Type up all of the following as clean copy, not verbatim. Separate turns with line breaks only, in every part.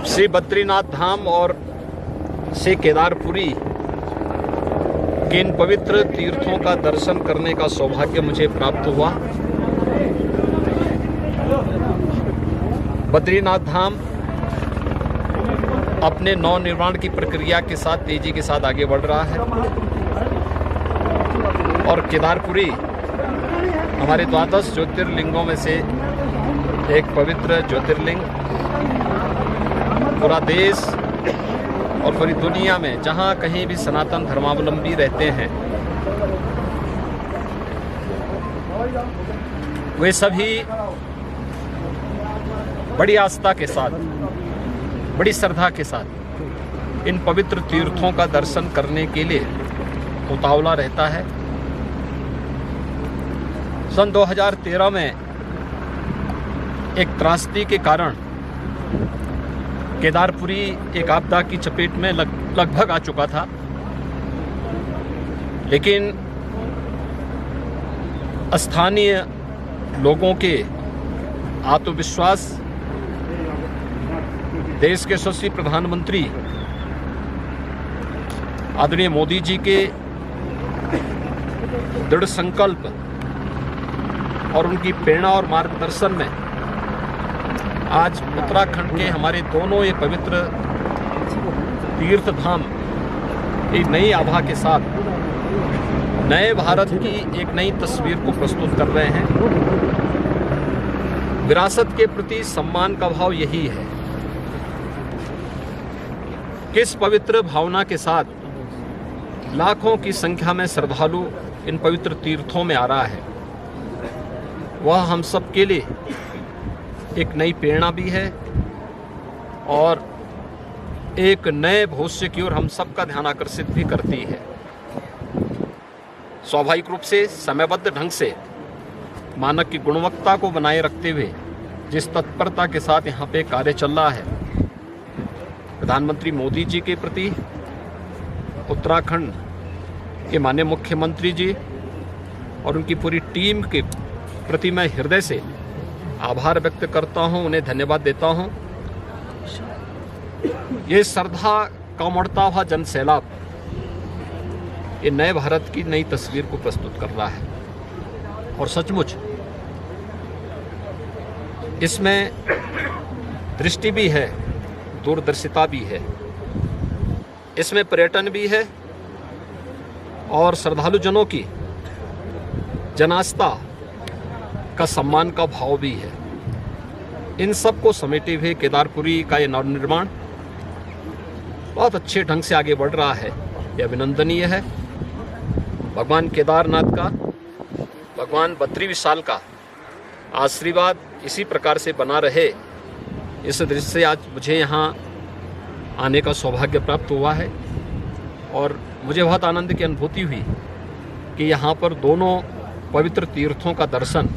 श्री बद्रीनाथ धाम और से केदारपुरी के इन पवित्र तीर्थों का दर्शन करने का सौभाग्य मुझे प्राप्त हुआ। बद्रीनाथ धाम अपने नवनिर्माण की प्रक्रिया के साथ तेजी के साथ आगे बढ़ रहा है और केदारपुरी हमारे द्वादश ज्योतिर्लिंगों में से एक पवित्र ज्योतिर्लिंग। पूरा देश और पूरी दुनिया में जहाँ कहीं भी सनातन धर्मावलंबी रहते हैं, वे सभी बड़ी आस्था के साथ, बड़ी श्रद्धा के साथ इन पवित्र तीर्थों का दर्शन करने के लिए उतावला रहता है। सन 2013 में एक त्रासदी के कारण केदारपुरी एक आपदा की चपेट में लगभग आ चुका था, लेकिन स्थानीय लोगों के आत्मविश्वास, देश के यशस्वी प्रधानमंत्री आदरणीय मोदी जी के दृढ़ संकल्प और उनकी प्रेरणा और मार्गदर्शन में आज उत्तराखंड के हमारे दोनों ये पवित्र तीर्थ धाम एक नई आभा के साथ नए भारत की एक नई तस्वीर को प्रस्तुत कर रहे हैं। विरासत के प्रति सम्मान का भाव यही है। किस पवित्र भावना के साथ लाखों की संख्या में श्रद्धालु इन पवित्र तीर्थों में आ रहा है, वह हम सब के लिए एक नई प्रेरणा भी है और एक नए भविष्य की ओर हम सबका ध्यान आकर्षित भी करती है। स्वाभाविक रूप से समयबद्ध ढंग से मानक की गुणवत्ता को बनाए रखते हुए जिस तत्परता के साथ यहाँ पे कार्य चल रहा है, प्रधानमंत्री मोदी जी के प्रति उत्तराखंड के माननीय मुख्यमंत्री जी और उनकी पूरी टीम के प्रति मैं हृदय से आभार व्यक्त करता हूं, उन्हें धन्यवाद देता हूं। ये श्रद्धा का उमड़ता हुआ जन सैलाब ये नए भारत की नई तस्वीर को प्रस्तुत कर रहा है और सचमुच इसमें दृष्टि भी है, दूरदर्शिता भी है, इसमें पर्यटन भी है और श्रद्धालु जनों की जनास्था का सम्मान का भाव भी है। इन सब को समेटे हुए केदारपुरी का ये नवनिर्माण बहुत अच्छे ढंग से आगे बढ़ रहा है, ये अभिनंदनीय है। भगवान केदारनाथ का, भगवान बद्री विशाल का आशीर्वाद इसी प्रकार से बना रहे, इस दृष्टि से आज मुझे यहाँ आने का सौभाग्य प्राप्त हुआ है और मुझे बहुत आनंद की अनुभूति हुई कि यहाँ पर दोनों पवित्र तीर्थों का दर्शन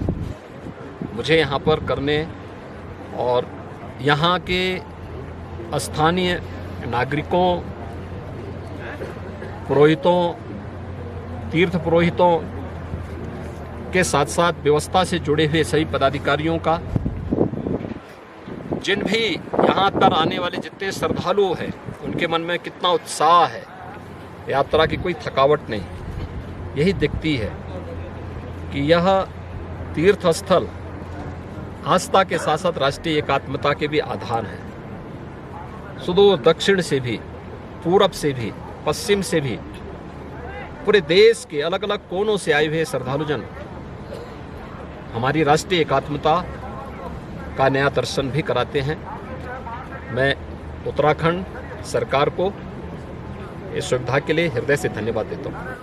मुझे यहाँ पर करने और यहाँ के स्थानीय नागरिकों, पुरोहितों, तीर्थ पुरोहितों के साथ साथ व्यवस्था से जुड़े हुए सभी पदाधिकारियों का, जिन भी यहाँ पर आने वाले जितने श्रद्धालु हैं उनके मन में कितना उत्साह है, यात्रा की कोई थकावट नहीं। यही दिखती है कि यह तीर्थ स्थल आस्था के साथ साथ राष्ट्रीय एकात्मता के भी आधार है। सुदूर दक्षिण से भी, पूरब से भी, पश्चिम से भी, पूरे देश के अलग अलग कोनों से आए हुए श्रद्धालुजन हमारी राष्ट्रीय एकात्मता का नया दर्शन भी कराते हैं। मैं उत्तराखंड सरकार को इस सुविधा के लिए हृदय से धन्यवाद देता हूँ।